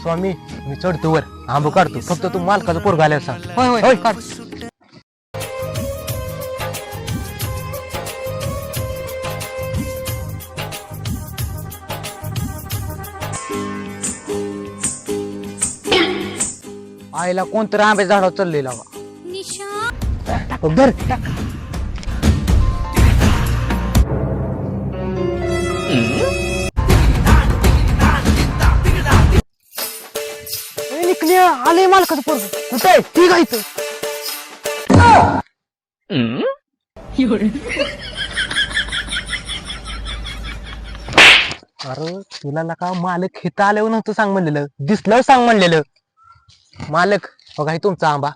स्वामी मी चढतो वर आंबो काढतो फक्त तू मालकाचं पोरगा आल्यावर सांग. होय होय काढ. आईला कोणतरी आंब्याच्या झाडावर चाललेला धर. आले मालकाचं पोरग कुठे आहे ठीक आहे इथं. अरे तुला का मालक हिथं आल्यावर नव्हतं सांग म्हणलेलं दिसलं सांग म्हणलेलं. मालक बघा हे तुमचा आंबा.